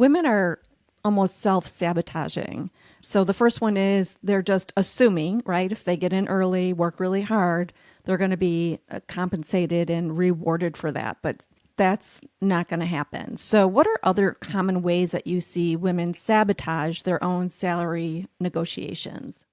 women are almost self-sabotaging. So the first one is they're just assuming, right? If they get in early, work really hard, they're going to be compensated and rewarded for that. But that's not going to happen. So, what are other common ways that you see women sabotage their own salary negotiations?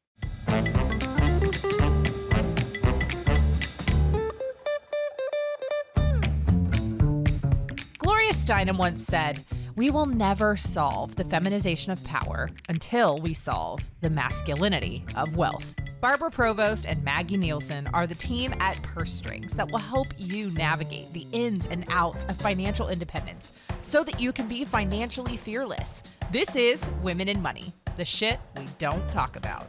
Gloria Steinem once said, "We will never solve the feminization of power until we solve the masculinity of wealth." Barbara Provost and Maggie Nielsen are the team at Purse Strings that will help you navigate the ins and outs of financial independence so that you can be financially fearless. This is Women in Money, the shit we don't talk about.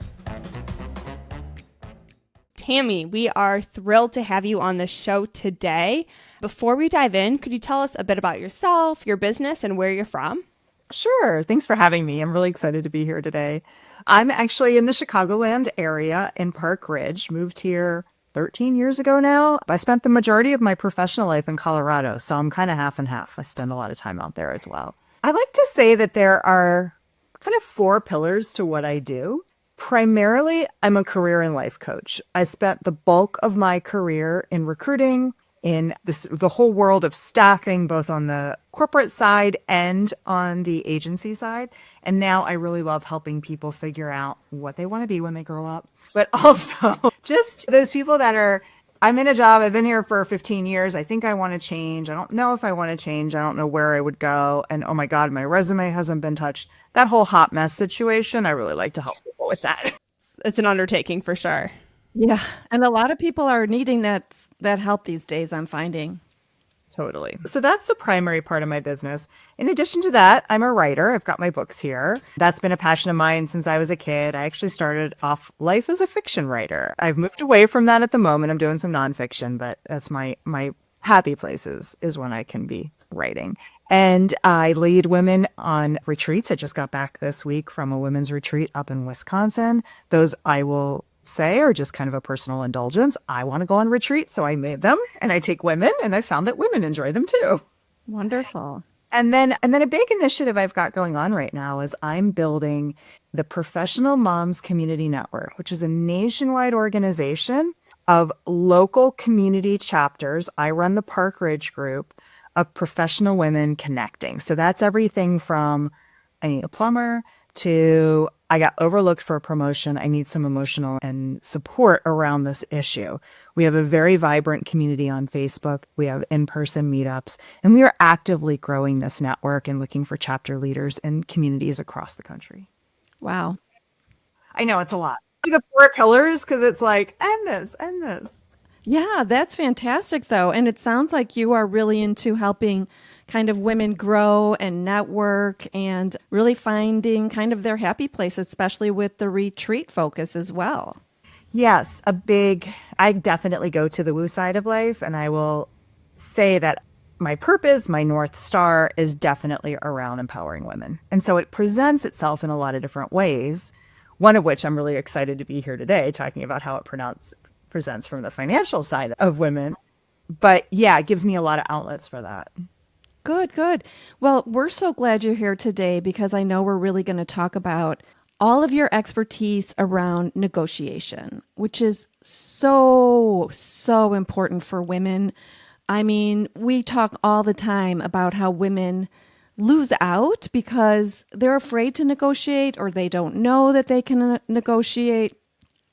Tami, we are thrilled to have you on the show today. Before we dive in, could you tell us a bit about yourself, your business, and where you're from? Sure. Thanks for having me. I'm really excited to be here today. I'm actually in the Chicagoland area in Park Ridge, moved here 13 years ago now. I spent the majority of my professional life in Colorado, so I'm kind of half and half. I spend a lot of time out there as well. I like to say that there are kind of four pillars to what I do. Primarily, I'm a career and life coach. I spent the bulk of my career in recruiting, in the whole world of staffing, both on the corporate side and on the agency side. And now I really love helping people figure out what they want to be when they grow up. But also just those people that are, I'm in a job, I've been here for 15 years. I think I want to change. I don't know if I want to change. I don't know where I would go. And oh my God, my resume hasn't been touched. That whole hot mess situation, I really like to help people with that. It's an undertaking for sure. Yeah, and a lot of people are needing that help these days, I'm finding. Totally. So that's the primary part of my business. In addition to that, I'm a writer. I've got my books here. That's been a passion of mine since I was a kid. I actually started off life as a fiction writer. I've moved away from that at the moment. I'm doing some nonfiction, but that's my happy places is when I can be writing. And I lead women on retreats. I just got back this week from a women's retreat up in Wisconsin. Those I will say are just kind of a personal indulgence. I want to go on retreat, so I made them, and I take women, and I found that women enjoy them too. Wonderful. And then a big initiative I've got going on right now is I'm building the Professional Moms Community Network, which is a nationwide organization of local community chapters. I run the Park Ridge group of professional women connecting. So that's everything from I need a plumber to I got overlooked for a promotion. I need some emotional and support around this issue. We have a very vibrant community on Facebook. We have in-person meetups, and we are actively growing this network and looking for chapter leaders in communities across the country. Wow. I know it's a lot. The four pillars, because it's like, and this, and this. Yeah, that's fantastic, though. And it sounds like you are really into helping kind of women grow and network and really finding kind of their happy place, especially with the retreat focus as well. Yes, I definitely go to the woo side of life, and I will say that my purpose, my North Star is definitely around empowering women. And so it presents itself in a lot of different ways, one of which I'm really excited to be here today talking about how it presents from the financial side of women. But yeah, it gives me a lot of outlets for that. Good, good. Well, we're so glad you're here today because I know we're really going to talk about all of your expertise around negotiation, which is so, so important for women. I mean, we talk all the time about how women lose out because they're afraid to negotiate or they don't know that they can negotiate.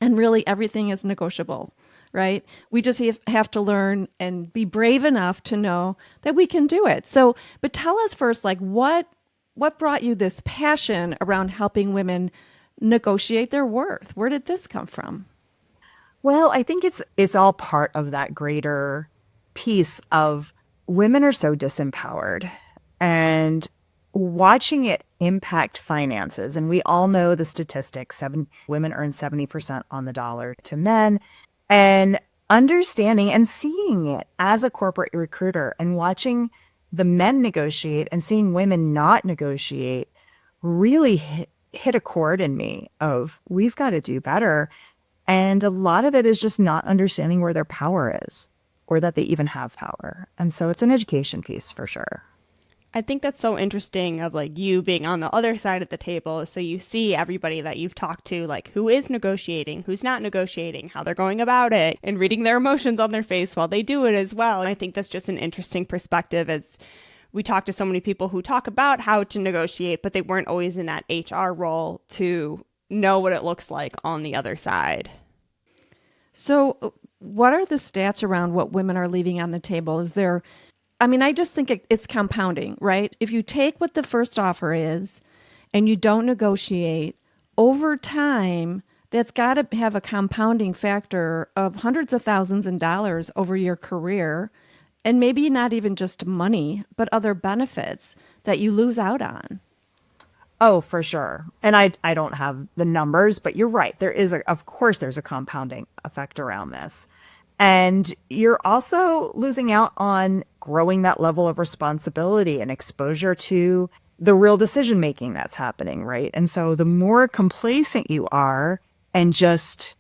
And really, everything is negotiable, right? We just have to learn and be brave enough to know that we can do it. So, but tell us first, like, what brought you this passion around helping women negotiate their worth? Where did this come from? Well, I think it's all part of that greater piece of women are so disempowered and watching it impact finances. And we all know the statistics, women earn 70% on the dollar to men, and understanding and seeing it as a corporate recruiter and watching the men negotiate and seeing women not negotiate really hit a chord in me of we've got to do better. And a lot of it is just not understanding where their power is or that they even have power. And so it's an education piece for sure. I think that's so interesting of like you being on the other side of the table. So you see everybody that you've talked to, like who is negotiating, who's not negotiating, how they're going about it, and reading their emotions on their face while they do it as well. And I think that's just an interesting perspective as we talk to so many people who talk about how to negotiate, but they weren't always in that HR role to know what it looks like on the other side. So, what are the stats around what women are leaving on the table? I just think it's compounding, right? If you take what the first offer is and you don't negotiate, over time, that's got to have a compounding factor of hundreds of thousands of dollars over your career, and maybe not even just money, but other benefits that you lose out on. Oh, for sure. And I don't have the numbers, but you're right. Of course, there's a compounding effect around this. And you're also losing out on growing that level of responsibility and exposure to the real decision making that's happening, right? And so the more complacent you are and just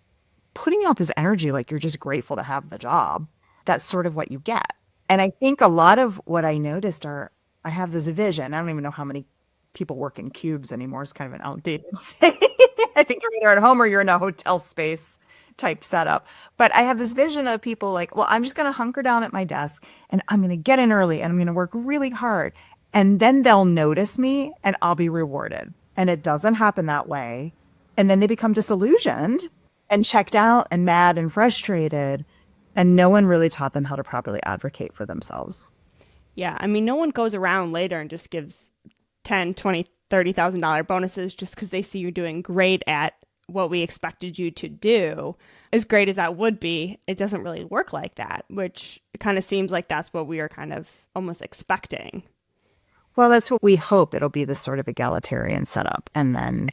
putting out this energy like you're just grateful to have the job, that's sort of what you get. And I think a lot of what I noticed I have this vision. I don't even know how many people work in cubes anymore. It's kind of an outdated thing. I think you're either at home or you're in a hotel space type setup. But I have this vision of people like, well, I'm just going to hunker down at my desk and I'm going to get in early and I'm going to work really hard. And then they'll notice me and I'll be rewarded. And it doesn't happen that way. And then they become disillusioned and checked out and mad and frustrated. And no one really taught them how to properly advocate for themselves. Yeah, I mean, no one goes around later and just gives 10, 20, $30,000 bonuses just because they see you doing great at what we expected you to do. As great as that would be, it doesn't really work like that, which kind of seems like that's what we are kind of almost expecting. Well, that's what we hope. It'll be this sort of egalitarian setup. And then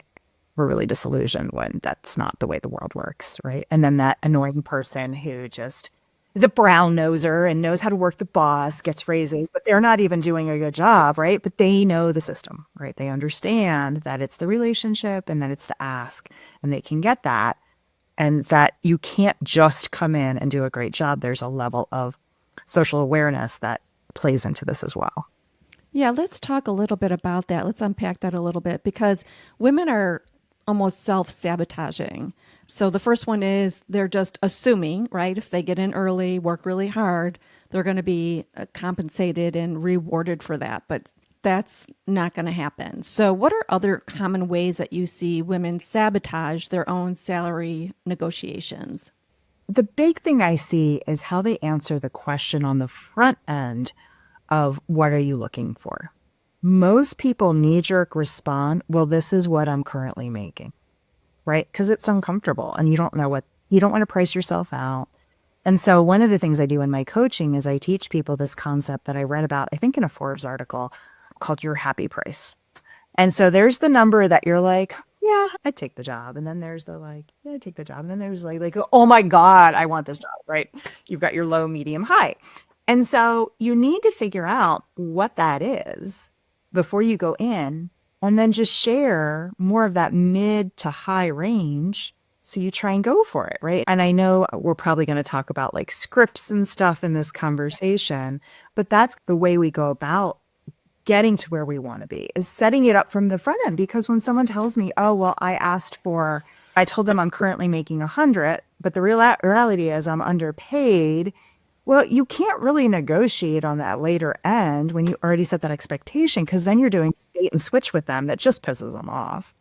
we're really disillusioned when that's not the way the world works, right? And then that annoying person who just is a brown noser and knows how to work the boss gets raises, but they're not even doing a good job, right? But they know the system, right? They understand that it's the relationship and that it's the ask, and they can get that. And that you can't just come in and do a great job. There's a level of social awareness that plays into this as well. Yeah, let's talk a little bit about that. Let's unpack that a little bit because women are almost self-sabotaging. So the first one is they're just assuming, right? If they get in early, work really hard, they're going to be compensated and rewarded for that. But that's not going to happen. So what are other common ways that you see women sabotage their own salary negotiations? The big thing I see is how they answer the question on the front end of what are you looking for? Most people knee-jerk respond, well, this is what I'm currently making, right? Because it's uncomfortable and you don't want to price yourself out. And so one of the things I do in my coaching is I teach people this concept that I read about, I think in a Forbes article called your happy price. And so there's the number that you're like, yeah, I'd take the job. And then there's the like, yeah, I'd take the job. And then there's like, oh my God, I want this job, right? You've got your low, medium, high. And so you need to figure out what that is before you go in, and then just share more of that mid to high range. So you try and go for it, right? And I know we're probably going to talk about like scripts and stuff in this conversation, but that's the way we go about getting to where we want to be, is setting it up from the front end. Because when someone tells me, oh, well, I told them I'm currently making 100, but the reality is I'm underpaid. Well, you can't really negotiate on that later end when you already set that expectation, because then you're doing bait and switch with them that just pisses them off.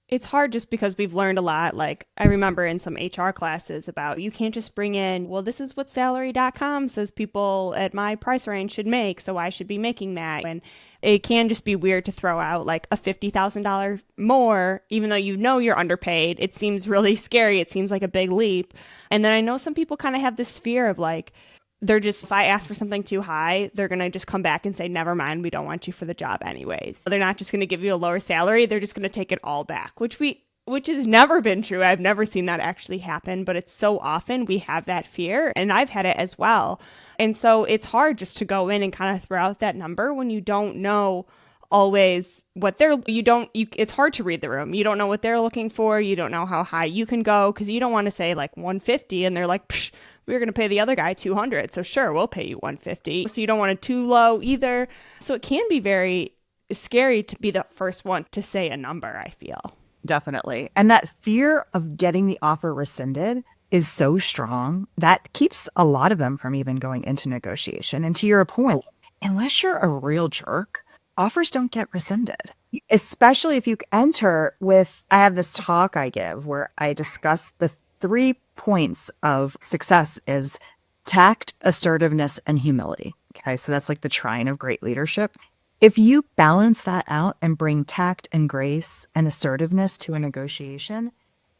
It's hard just because we've learned a lot. Like I remember in some HR classes about you can't just bring in, well, this is what salary.com says people at my price range should make, so I should be making that. And it can just be weird to throw out like a $50,000 more, even though you know you're underpaid. It seems really scary. It seems like a big leap. And then I know some people kind of have this fear of like, if I ask for something too high, they're going to just come back and say, never mind, we don't want you for the job anyways. So they're not just going to give you a lower salary. They're just going to take it all back, which has never been true. I've never seen that actually happen, but it's so often we have that fear, and I've had it as well. And so it's hard just to go in and kind of throw out that number when you don't know always what it's hard to read the room. You don't know what they're looking for. You don't know how high you can go because you don't want to say like 150 and they're like, psh, we're going to pay the other guy 200. So sure, we'll pay you 150. So you don't want it too low either. So it can be very scary to be the first one to say a number, I feel. Definitely. And that fear of getting the offer rescinded is so strong that keeps a lot of them from even going into negotiation. And to your point, unless you're a real jerk, offers don't get rescinded, especially if you enter with, I have this talk I give where I discuss the 3 points of success is tact, assertiveness, and humility. Okay. So that's like the trine of great leadership. If you balance that out and bring tact and grace and assertiveness to a negotiation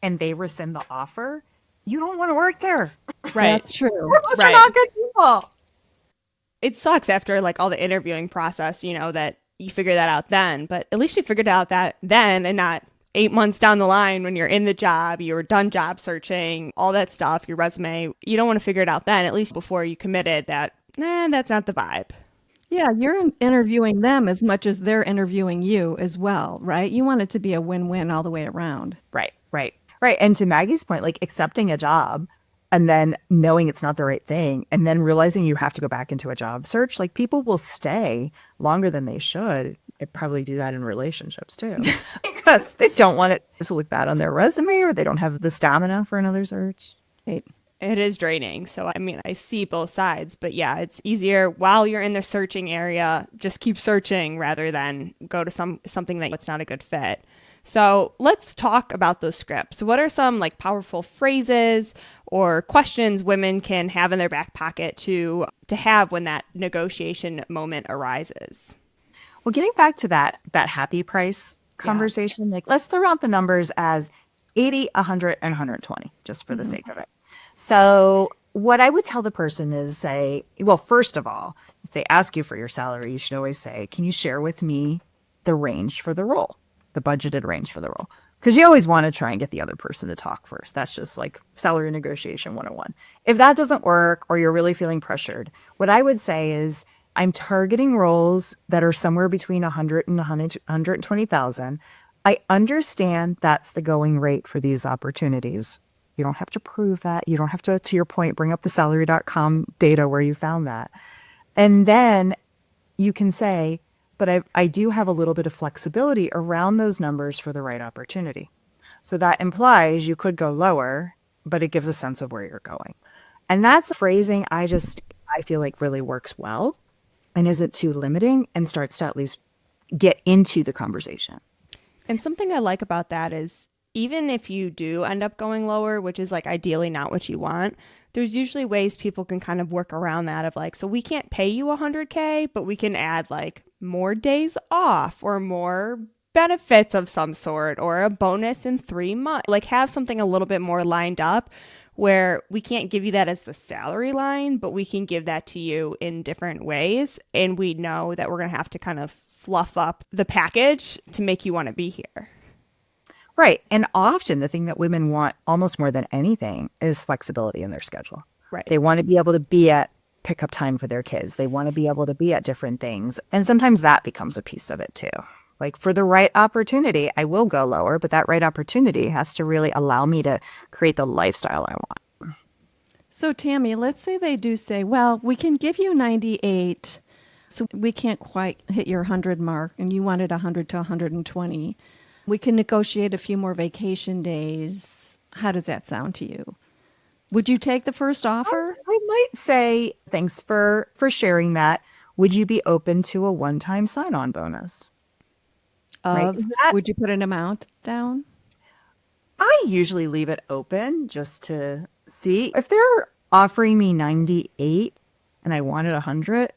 and they rescind the offer, you don't want to work there. Right. That's true. Those are not good people. It sucks after like all the interviewing process, that you figure that out then, but at least you figured out that then and not 8 months down the line when you're in the job, you're done job searching, all that stuff, your resume. You don't want to figure it out then, at least before you committed that, that's not the vibe. Yeah, you're interviewing them as much as they're interviewing you as well, right? You want it to be a win-win all the way around. Right. And to Maggie's point, like accepting a job and then knowing it's not the right thing and then realizing you have to go back into a job search, like people will stay longer than they should. I probably do that in relationships too, because they don't want it to look bad on their resume or they don't have the stamina for another search. Right. It is draining. So, I mean, I see both sides, but yeah, it's easier while you're in the searching area, just keep searching rather than go to something that's not a good fit. So let's talk about those scripts. What are some like powerful phrases or questions women can have in their back pocket to have when that negotiation moment arises? Well, getting back to that happy price conversation, like let's throw out the numbers as 80, 100, and 120, just for the sake of it. So what I would tell the person is say, well, first of all, if they ask you for your salary, you should always say, can you share with me the range for the role, the budgeted range for the role? Because you always want to try and get the other person to talk first. That's just like salary negotiation 101. If that doesn't work or you're really feeling pressured, what I would say is I'm targeting roles that are somewhere between 100 and 120,000. I understand that's the going rate for these opportunities. You don't have to prove that. You don't have to your point, bring up the salary.com data where you found that. And then you can say, but I do have a little bit of flexibility around those numbers for the right opportunity. So that implies you could go lower, but it gives a sense of where you're going. And that's phrasing I feel like really works well and isn't too limiting and starts to at least get into the conversation. And something I like about that is even if you do end up going lower, which is like ideally not what you want, there's usually ways people can kind of work around that of like, so we can't pay you 100K, but we can add like more days off or more benefits of some sort or a bonus in 3 months. Like have something a little bit more lined up where we can't give you that as the salary line, but we can give that to you in different ways. And we know that we're going to have to kind of fluff up the package to make you want to be here. Right. And often the thing that women want almost more than anything is flexibility in their schedule. Right. They want to be able to be at pickup time for their kids. They want to be able to be at different things. And sometimes that becomes a piece of it too. Like for the right opportunity, I will go lower, but that right opportunity has to really allow me to create the lifestyle I want. So Tami, let's say they do say, well, we can give you 98, so we can't quite hit your 100 mark, and you wanted 100 to 120. We can negotiate a few more vacation days. How does that sound to you? Would you take the first offer? I might say, thanks for sharing that. Would you be open to a one-time sign-on bonus? Would you put an amount down? I usually leave it open just to see. If they're offering me 98 and I wanted 100,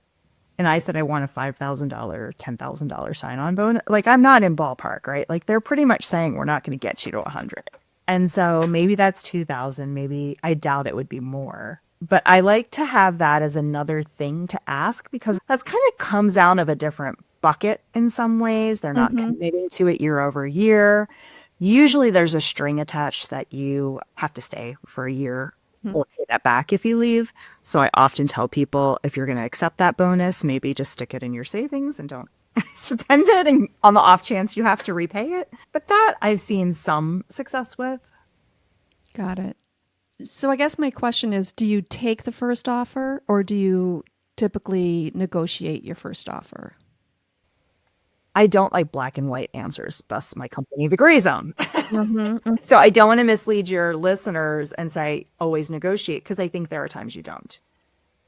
and I said I want a $5,000, $10,000 sign-on bonus, like I'm not in ballpark, right? Like they're pretty much saying we're not going to get you to 100. And so maybe that's 2,000. Maybe I doubt it would be more. But I like to have that as another thing to ask because that's kind of comes out of a different bucket in some ways. They're not committing to it year over year. Usually there's a string attached that you have to stay for a year or pay that back if you leave. So I often tell people if you're going to accept that bonus, maybe just stick it in your savings and don't spend it and on the off chance you have to repay it. But that I've seen some success with. Got it. So I guess my question is, do you take the first offer or do you typically negotiate your first offer? I don't like black and white answers, thus my company, The Gray Zone. Mm-hmm. So I don't want to mislead your listeners and say always negotiate, because I think there are times you don't.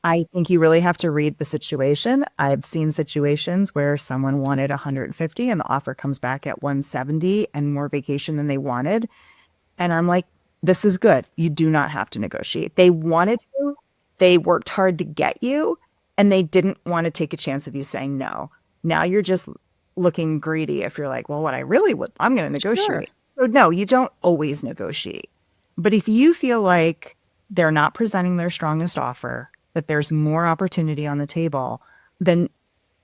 I think you really have to read the situation. I've seen situations where someone wanted 150 and the offer comes back at 170 and more vacation than they wanted. And I'm like, this is good. You do not have to negotiate. They wanted to, they worked hard to get you, and they didn't want to take a chance of you saying no. Now you're just looking greedy if you're like, well, what I really would, I'm going to negotiate. So no, you don't always negotiate. But if you feel like they're not presenting their strongest offer, that there's more opportunity on the table, then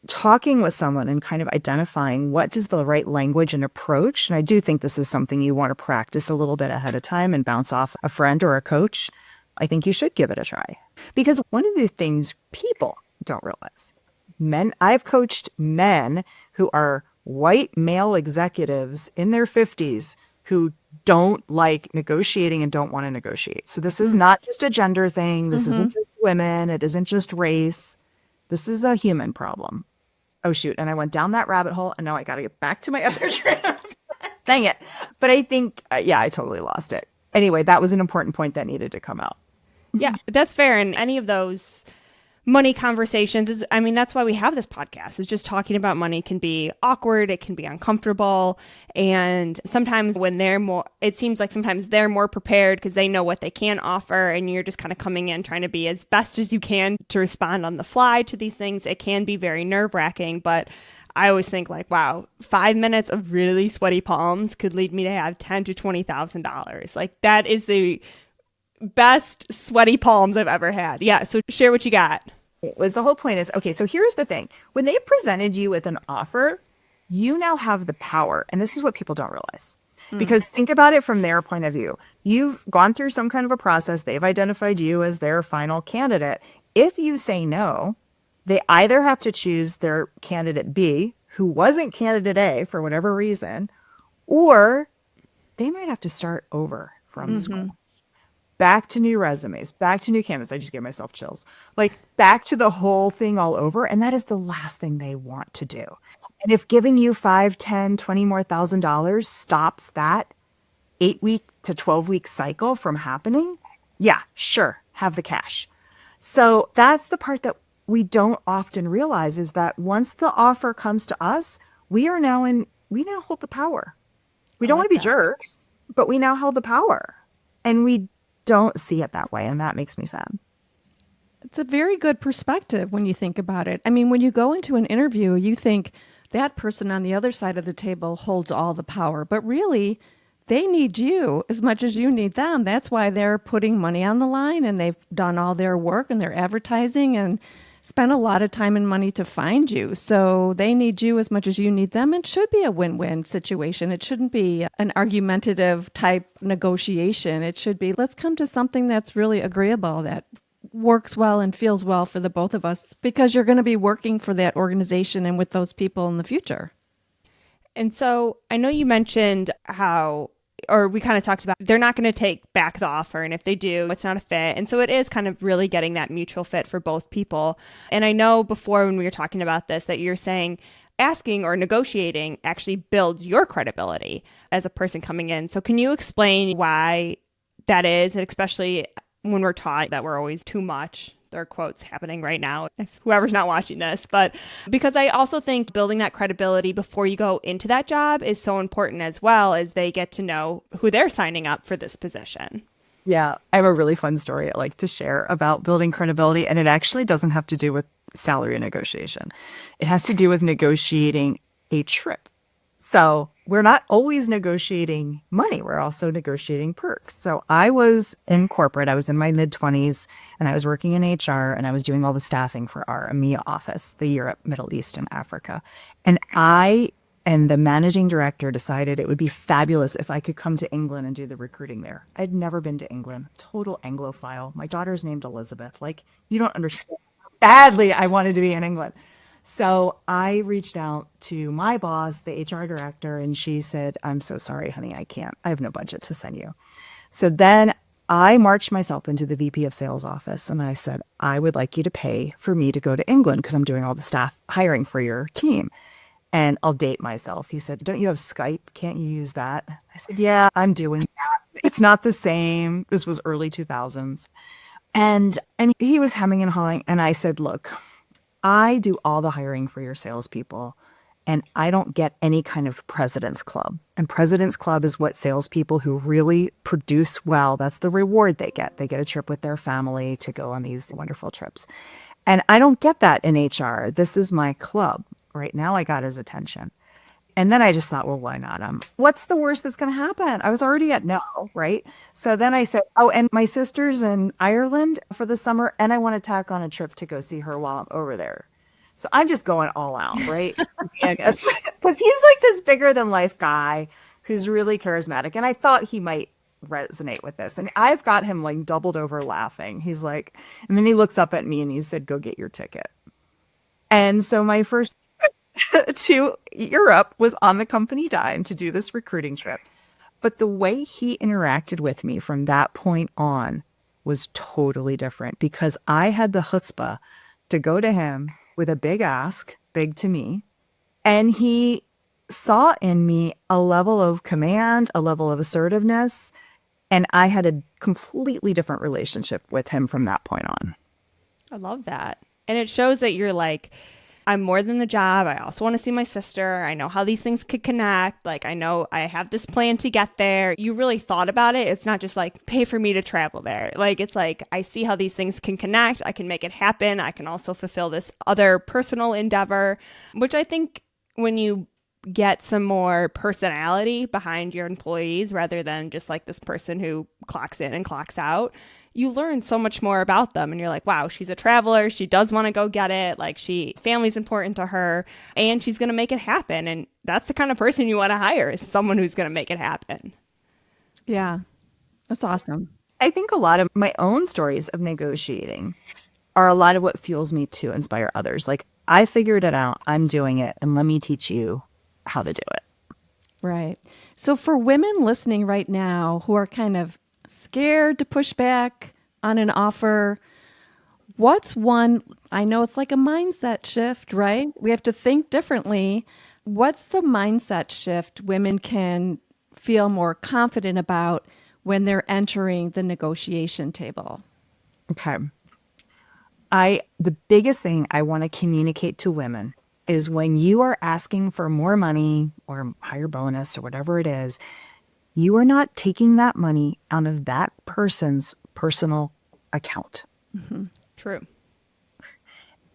talking with someone and kind of identifying what is the right language and approach. And I do think this is something you want to practice a little bit ahead of time and bounce off a friend or a coach. I think you should give it a try. Because one of the things people don't realize, I've coached men who are white male executives in their 50s who don't like negotiating and don't want to negotiate. So this is not just a gender thing. This isn't just women. It isn't just race. This is a human problem. Oh, shoot. And I went down that rabbit hole, and now I got to get back to my other trip. Dang it. But I think, yeah, I totally lost it. Anyway, that was an important point that needed to come out. Yeah, that's fair. And any of those money conversations is, I mean, that's why we have this podcast, is just talking about money can be awkward. It can be uncomfortable. And sometimes when it seems like sometimes they're more prepared because they know what they can offer. And you're just kind of coming in trying to be as best as you can to respond on the fly to these things. It can be very nerve wracking, but I always think like, wow, 5 minutes of really sweaty palms could lead me to have $10,000 to $20,000. Like that is the best sweaty palms I've ever had. Yeah. So share what you got. It was the whole point is, okay, so here's the thing. When they presented you with an offer, you now have the power. And this is what people don't realize. Because think about it from their point of view. You've gone through some kind of a process. They've identified you as their final candidate. If you say no, they either have to choose their candidate B, who wasn't candidate A for whatever reason, or they might have to start over from scratch. Back to new resumes, back to new candidates. I just gave myself chills. Like back to the whole thing all over. And that is the last thing they want to do. And if giving you 5, 10, 20 more $1,000 stops that 8-week to 12-week cycle from happening, yeah, sure, have the cash. So that's the part that we don't often realize, is that once the offer comes to us, we now hold the power. We don't want to be jerks, but we now hold the power. And we don't see it that way, and that makes me sad. It's a very good perspective when you think about it. I mean, when you go into an interview, you think that person on the other side of the table holds all the power, but really they need you as much as you need them. That's why they're putting money on the line, and they've done all their work and their advertising and spent a lot of time and money to find you. So they need you as much as you need them. It should be a win-win situation. It shouldn't be an argumentative type negotiation. It should be, let's come to something that's really agreeable, that works well and feels well for the both of us, because you're going to be working for that organization and with those people in the future. And so I know you mentioned we kind of talked about they're not going to take back the offer. And if they do, it's not a fit. And so it is kind of really getting that mutual fit for both people. And I know before when we were talking about this, that you're saying asking or negotiating actually builds your credibility as a person coming in. So can you explain why that is? And especially when we're taught that we're always too much. There are quotes happening right now, if whoever's not watching this. But because I also think building that credibility before you go into that job is so important, as well as they get to know who they're signing up for this position. Yeah, I have a really fun story I'd like to share about building credibility, and it actually doesn't have to do with salary negotiation. It has to do with negotiating a trip. So we're not always negotiating money. We're also negotiating perks. So I was in corporate. I was in my mid-20s, and I was working in HR, and I was doing all the staffing for our EMEA office, the Europe, Middle East, and Africa. And I and the managing director decided it would be fabulous if I could come to England and do the recruiting there. I'd never been to England. Total Anglophile. My daughter's named Elizabeth. Like, you don't understand how badly I wanted to be in England. So I reached out to my boss, the HR director, and she said, I'm so sorry, honey, I can't. I have no budget to send you. So then I marched myself into the VP of sales office and I said, I would like you to pay for me to go to England because I'm doing all the staff hiring for your team. And I'll date myself. He said, don't you have Skype? Can't you use that? I said, yeah, I'm doing that. It's not the same. This was early 2000s. And he was hemming and hawing. And I said, look, I do all the hiring for your salespeople, and I don't get any kind of President's Club. And President's Club is what salespeople who really produce well, that's the reward they get. They get a trip with their family to go on these wonderful trips. And I don't get that in HR. This is my club. Right now, I got his attention. And then I just thought, well, why not? What's the worst that's going to happen? I was already at no, right? So then I said, oh, and my sister's in Ireland for the summer, and I want to tack on a trip to go see her while I'm over there. So I'm just going all out, right? Because he's like this bigger than life guy who's really charismatic. And I thought he might resonate with this. And I've got him like doubled over laughing. He's like, and then he looks up at me and he said, go get your ticket. And so my first to Europe was on the company dime to do this recruiting trip. But the way he interacted with me from that point on was totally different because I had the chutzpah to go to him with a big ask, big to me. And he saw in me a level of command, a level of assertiveness. And I had a completely different relationship with him from that point on. I love that. And it shows that you're like, I'm more than the job. I also want to see my sister. I know how these things could connect. Like, I know I have this plan to get there. You really thought about it. It's not just like, pay for me to travel there. Like, it's like, I see how these things can connect. I can make it happen. I can also fulfill this other personal endeavor, which I think when you get some more personality behind your employees rather than just like this person who clocks in and clocks out, you learn so much more about them. And you're like, wow, she's a traveler. She does want to go get it. Like, family's important to her and she's going to make it happen. And that's the kind of person you want to hire, is someone who's going to make it happen. Yeah, that's awesome. I think a lot of my own stories of negotiating are a lot of what fuels me to inspire others. Like, I figured it out. I'm doing it. And let me teach you how to do it. Right. So for women listening right now who are kind of scared to push back on an offer, what's one, I know it's like a mindset shift, right? We have to think differently. What's the mindset shift women can feel more confident about when they're entering the negotiation table? Okay. The biggest thing I want to communicate to women is when you are asking for more money or higher bonus or whatever it is, you are not taking that money out of that person's personal account. Mm-hmm. True.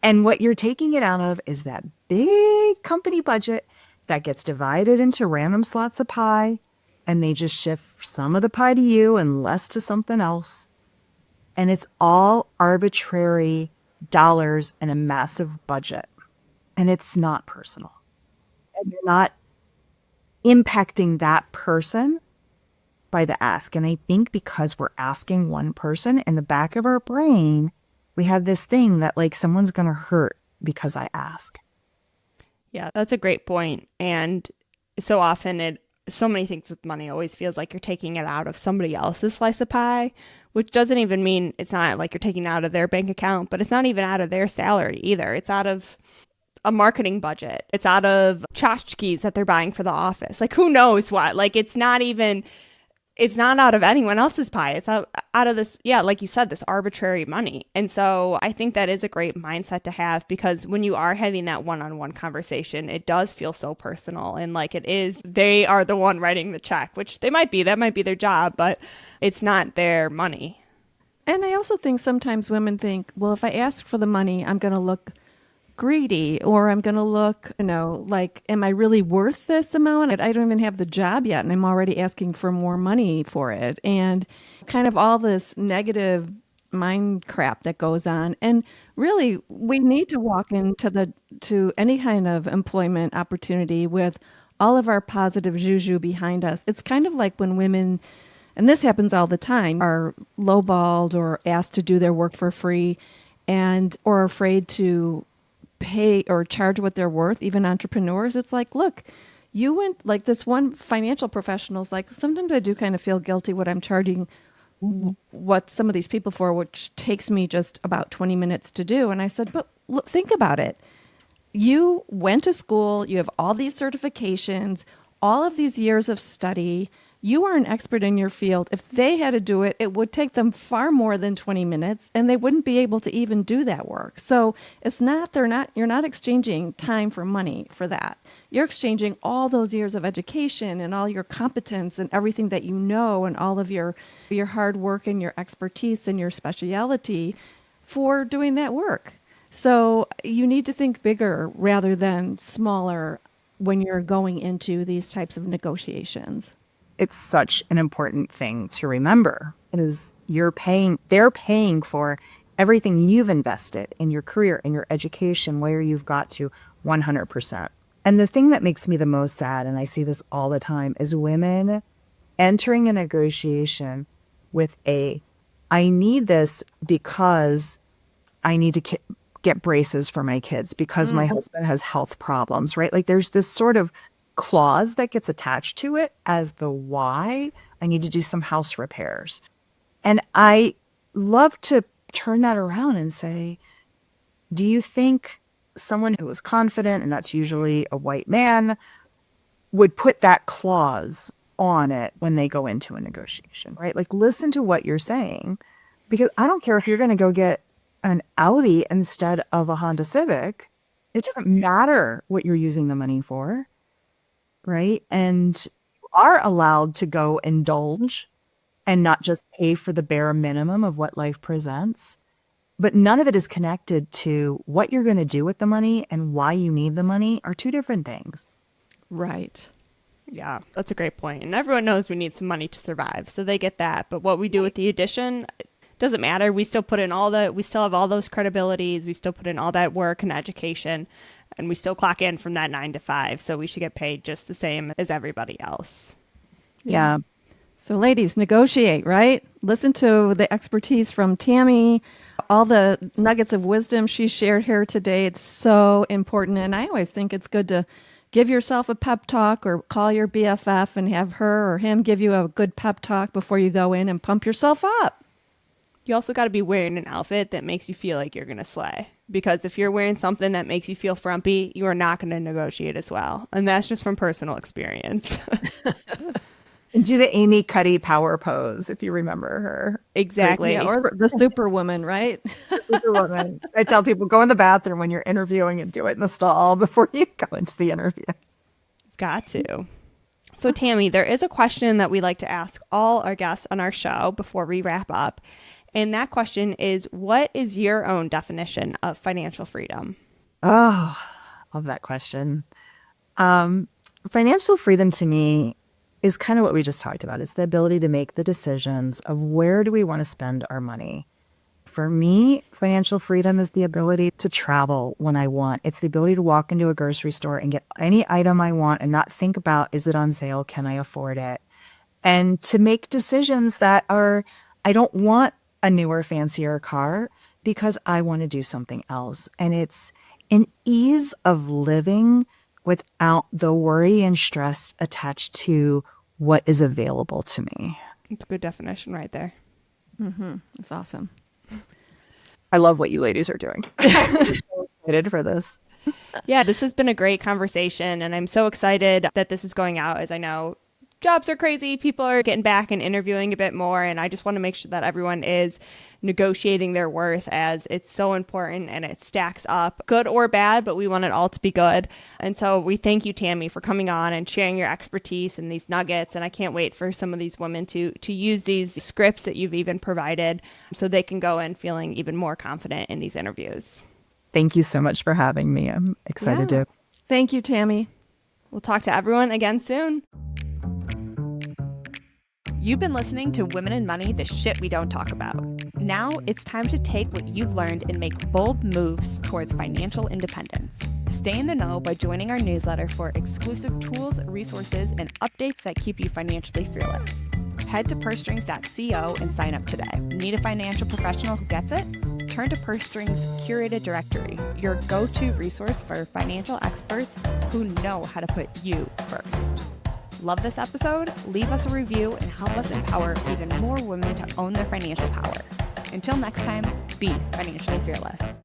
And what you're taking it out of is that big company budget that gets divided into random slots of pie, and they just shift some of the pie to you and less to something else. And it's all arbitrary dollars and a massive budget. And it's not personal. And you're not impacting that person by the ask. And I think because we're asking one person, in the back of our brain, we have this thing that like someone's going to hurt because I ask. Yeah, that's a great point. And so often so many things with money always feels like you're taking it out of somebody else's slice of pie, which doesn't even mean, it's not like you're taking it out of their bank account, but it's not even out of their salary either. It's out of a marketing budget. It's out of tchotchkes that they're buying for the office. Like, who knows what? Like, it's not out of anyone else's pie. It's out of this, yeah, like you said, this arbitrary money. And so I think that is a great mindset to have, because when you are having that one-on-one conversation, it does feel so personal. And like, they are the one writing the check, which that might be their job, but it's not their money. And I also think sometimes women think, well, if I ask for the money, I'm going to look greedy, or I'm going to look, like, am I really worth this amount? I don't even have the job yet, and I'm already asking for more money for it. And kind of all this negative mind crap that goes on. And really, we need to walk to any kind of employment opportunity with all of our positive juju behind us. It's kind of like when women, and this happens all the time, are lowballed or asked to do their work for free or afraid to pay or charge what they're worth, even entrepreneurs. It's like, look, you went like this one financial professional's like, sometimes I do kind of feel guilty what I'm charging what some of these people for, which takes me just about 20 minutes to do. And I said, but look, think about it. You went to school, you have all these certifications, all of these years of study. You are an expert in your field. If they had to do it, it would take them far more than 20 minutes and they wouldn't be able to even do that work. So you're not exchanging time for money for that. You're exchanging all those years of education and all your competence and everything that you know and all of your hard work and your expertise and your speciality for doing that work. So you need to think bigger rather than smaller when you're going into these types of negotiations. It's such an important thing to remember. It is they're paying for everything you've invested in your career, in your education, where you've got to 100%. And the thing that makes me the most sad, and I see this all the time, is women entering a negotiation with I need this because I need to get braces for my kids because my husband has health problems, right? Like there's this sort of clause that gets attached to it as the why. I need to do some house repairs. And I love to turn that around and say, do you think someone who is confident, and that's usually a white man, would put that clause on it when they go into a negotiation, right? Like listen to what you're saying, because I don't care if you're going to go get an Audi instead of a Honda Civic. It doesn't matter what you're using the money for. Right? And you are allowed to go indulge and not just pay for the bare minimum of what life presents. But none of it is connected to what you're going to do with the money, and why you need the money are two different things. Right. Yeah, that's a great point. And everyone knows we need some money to survive, so they get that. But what we do with the addition doesn't matter. We still put in we still have all those credibilities. We still put in all that work and education. And we still clock in from that 9 to 5. So we should get paid just the same as everybody else. Yeah. So ladies, negotiate, right? Listen to the expertise from Tami, all the nuggets of wisdom she shared here today. It's so important. And I always think it's good to give yourself a pep talk or call your BFF and have her or him give you a good pep talk before you go in and pump yourself up. You also got to be wearing an outfit that makes you feel like you're going to slay. Because if you're wearing something that makes you feel frumpy, you are not going to negotiate as well. And that's just from personal experience. And do the Amy Cuddy power pose, if you remember her. Exactly. Yeah, or the superwoman, right? Superwoman. I tell people, go in the bathroom when you're interviewing and do it in the stall before you go into the interview. Got to. So Tami, there is a question that we like to ask all our guests on our show before we wrap up. And that question is, what is your own definition of financial freedom? Oh, love that question. Financial freedom to me is kind of what we just talked about. It's the ability to make the decisions of where do we want to spend our money. For me, financial freedom is the ability to travel when I want. It's the ability to walk into a grocery store and get any item I want and not think about, is it on sale? Can I afford it? And to make decisions that I don't want a newer, fancier car because I want to do something else. And it's an ease of living without the worry and stress attached to what is available to me. It's a good definition right there. Mm-hmm. That's awesome. I love what you ladies are doing. I'm so excited for this. Yeah, this has been a great conversation, and I'm so excited that this is going out, as I know jobs are crazy. People are getting back and interviewing a bit more, and I just want to make sure that everyone is negotiating their worth, as it's so important and it stacks up, good or bad, but we want it all to be good. And so we thank you, Tami, for coming on and sharing your expertise and these nuggets. And I can't wait for some of these women to use these scripts that you've even provided so they can go in feeling even more confident in these interviews. Thank you so much for having me. I'm excited to. Thank you, Tami. We'll talk to everyone again soon. You've been listening to Women in Money, the shit we don't talk about. Now it's time to take what you've learned and make bold moves towards financial independence. Stay in the know by joining our newsletter for exclusive tools, resources, and updates that keep you financially fearless. Head to pursestrings.co and sign up today. Need a financial professional who gets it? Turn to Purse Strings' curated directory, your go-to resource for financial experts who know how to put you first. Love this episode? Leave us a review and help us empower even more women to own their financial power. Until next time, be financially fearless.